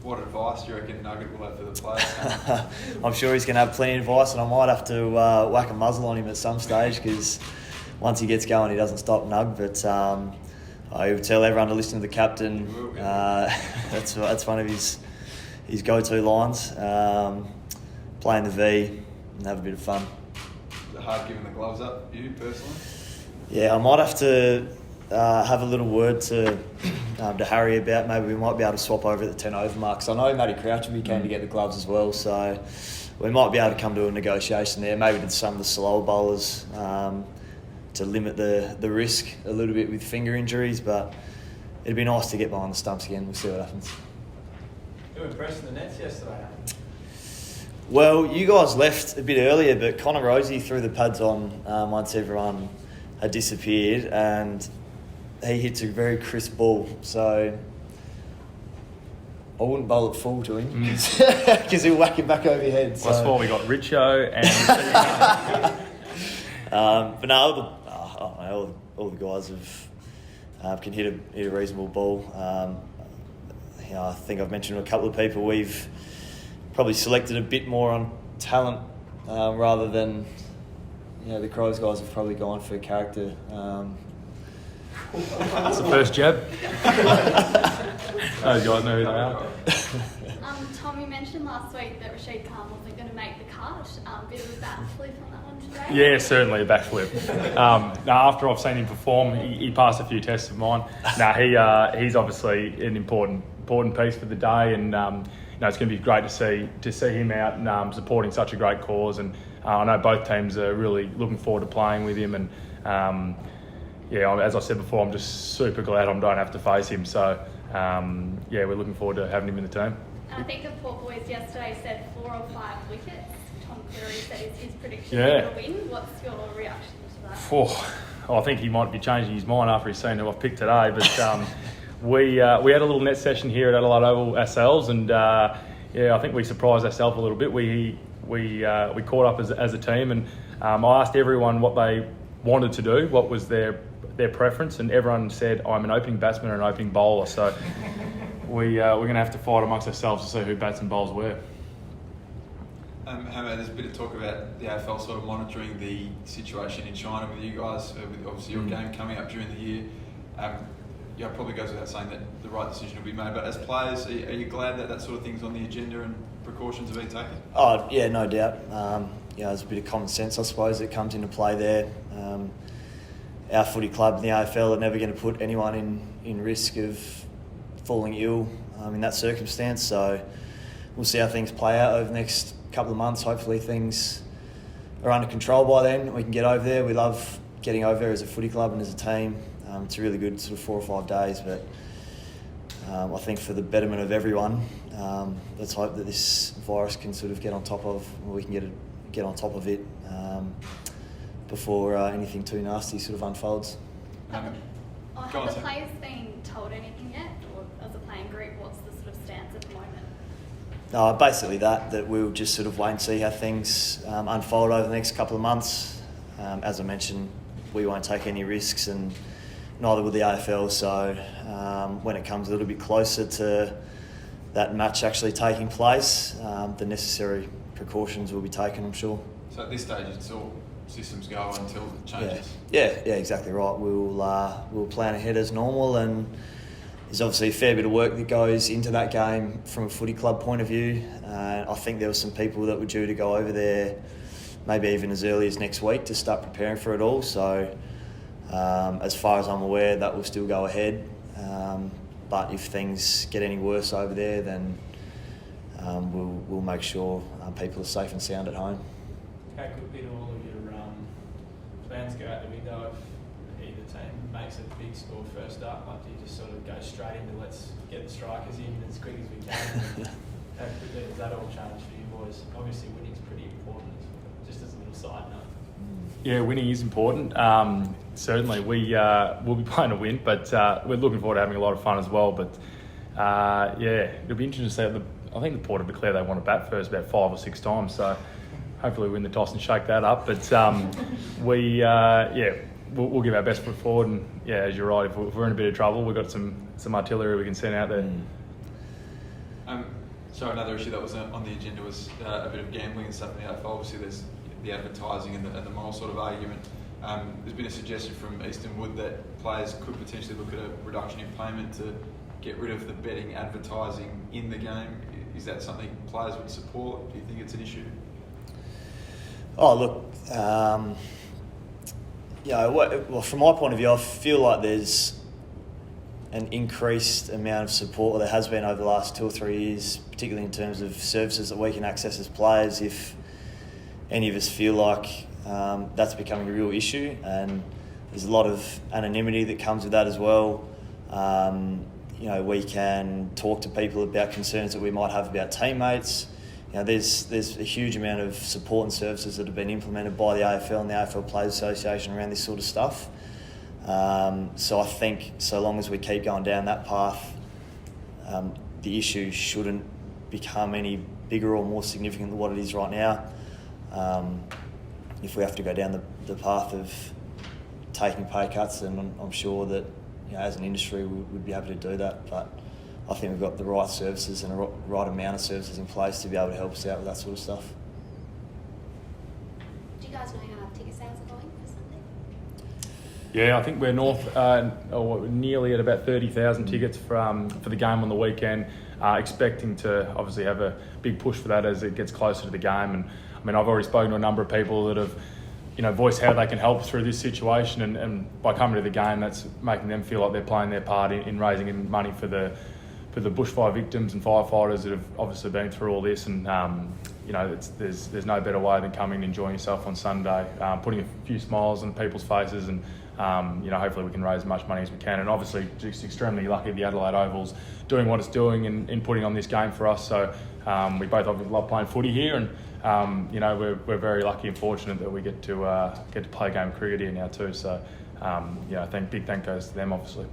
What advice do you reckon Nugget will have for the players? I'm sure he's going to have plenty of advice, and I might have to whack a muzzle on him at some stage, because once he gets going, he doesn't stop, Nug. But I would tell everyone to listen to the captain. That's one of his go-to lines. Playing the V and have a bit of fun. Is it hard giving the gloves up, you personally? Yeah, I might have to have a little word to Harry about. Maybe we might be able to swap over at the 10 over mark. So I know Matty Crouch will be keen to get the gloves as well. So we might be able to come to a negotiation there. Maybe to some of the slower bowlers to limit the risk a little bit with finger injuries. But it'd be nice to get behind the stumps again. We'll see what happens. You were impressed in the nets yesterday. Well, you guys left a bit earlier, but Connor Rosie threw the pads on once everyone had disappeared, and he hits a very crisp ball. So I wouldn't bowl it full to him because he'll whack it back over your head. Well, that's why we got Richo and... but no, all the guys can hit a reasonable ball. I think I've mentioned to a couple of people, we've probably selected a bit more on talent rather than, the Crows guys have probably gone for character. That's the first jab. Those guys know who they are. Tom, you mentioned last week that Rashid Khan wasn't going to make the cut. Bit of a backflip on that one today? Yeah, certainly a backflip. After I've seen him perform, he passed a few tests of mine. He's obviously an important piece for the day, and it's going to be great to see him out and supporting such a great cause. And I know both teams are really looking forward to playing with him. And as I said before, I'm just super glad I don't have to face him. So we're looking forward to having him in the team. I think the Port Boys yesterday said 4 or 5 wickets. Tom Cleary said his prediction Yeah. for the win. What's your reaction to that? I think he might be changing his mind after he's seen who I've picked today. But we had a little net session here at Adelaide Oval ourselves, and I think we surprised ourselves a little bit. We caught up as a team, and I asked everyone what they wanted to do, what was their preference, and everyone said, I'm an opening batsman or an opening bowler. So we're going to have to fight amongst ourselves to see who bats and bowls where. Hamo, there's a bit of talk about the AFL sort of monitoring the situation in China with you guys, with obviously your game coming up during the year. It probably goes without saying that the right decision will be made, but as players, are you glad that sort of thing's on the agenda and precautions are being taken? Oh, yeah, no doubt. There's a bit of common sense, I suppose, that comes into play there. Our footy club and the AFL are never going to put anyone in risk of falling ill in that circumstance. So we'll see how things play out over the next couple of months. Hopefully things are under control by then. We can get over there. We love getting over there as a footy club and as a team. It's a really good sort of 4 or 5 days, but I think for the betterment of everyone, let's hope that this virus can sort of get on top of, or we can get on top of it before anything too nasty sort of unfolds. Have the players been told anything yet, or as a playing group, what's the sort of stance at the moment? Basically that we'll just sort of wait and see how things unfold over the next couple of months. As I mentioned, we won't take any risks, and neither will the AFL. So when it comes a little bit closer to that match actually taking place, the necessary precautions will be taken, I'm sure. So at this stage, it's all systems go until it changes? Yeah, exactly right. We'll plan ahead as normal, and there's obviously a fair bit of work that goes into that game from a footy club point of view. I think there were some people that were due to go over there maybe even as early as next week to start preparing for it all. So as far as I'm aware, that will still go ahead. But if things get any worse over there, then we'll make sure people are safe and sound at home. How could be all of your plans go out the window if either team makes a big score first up? Like, do you just sort of go straight into let's get the strikers in as quick as we can? How quickly does that all change for you boys? Obviously winning's pretty important, just as a little side note. Yeah, winning is important. Certainly, we'll be playing to win, but we're looking forward to having a lot of fun as well. But it'll be interesting to see. I think the Port have declared they want to bat first about 5 or 6 times, so hopefully we win the toss and shake that up. But we'll give our best foot forward. And as you're right, if we're in a bit of trouble, we've got some artillery we can send out there. So another issue that was on the agenda was a bit of gambling and stuff in the AFL. Obviously, there's the advertising and the moral sort of argument. There's been a suggestion from Eastern Wood that players could potentially look at a reduction in payment to get rid of the betting advertising in the game. Is that something players would support? Do you think it's an issue? Oh, look, well, from my point of view, I feel like there's an increased amount of support, or there has been over the last 2 or 3 years, particularly in terms of services that we can access as players. If any of us feel like that's becoming a real issue, and there's a lot of anonymity that comes with that as well. We can talk to people about concerns that we might have about teammates. There's a huge amount of support and services that have been implemented by the AFL and the AFL Players Association around this sort of stuff. So I think so long as we keep going down that path, the issue shouldn't become any bigger or more significant than what it is right now. If we have to go down the path of taking pay cuts, then I'm sure that as an industry we'd be happy to do that. But I think we've got the right services and the right amount of services in place to be able to help us out with that sort of stuff. Do you guys know how ticket sales are going for Sunday? Yeah, I think we're nearly at about 30,000 tickets for the game on the weekend. Expecting to obviously have a big push for that as it gets closer to the game. And I mean, I've already spoken to a number of people that have, voiced how they can help through this situation, and by coming to the game, that's making them feel like they're playing their part in raising money for the bushfire victims and firefighters that have obviously been through all this. And there's no better way than coming and enjoying yourself on Sunday, putting a few smiles on people's faces, and hopefully we can raise as much money as we can. And obviously just extremely lucky the Adelaide Oval's doing what it's doing in putting on this game for us. So we both obviously love playing footy here, and we're very lucky and fortunate that we get to play a game of cricket here now too. So big thank goes to them obviously.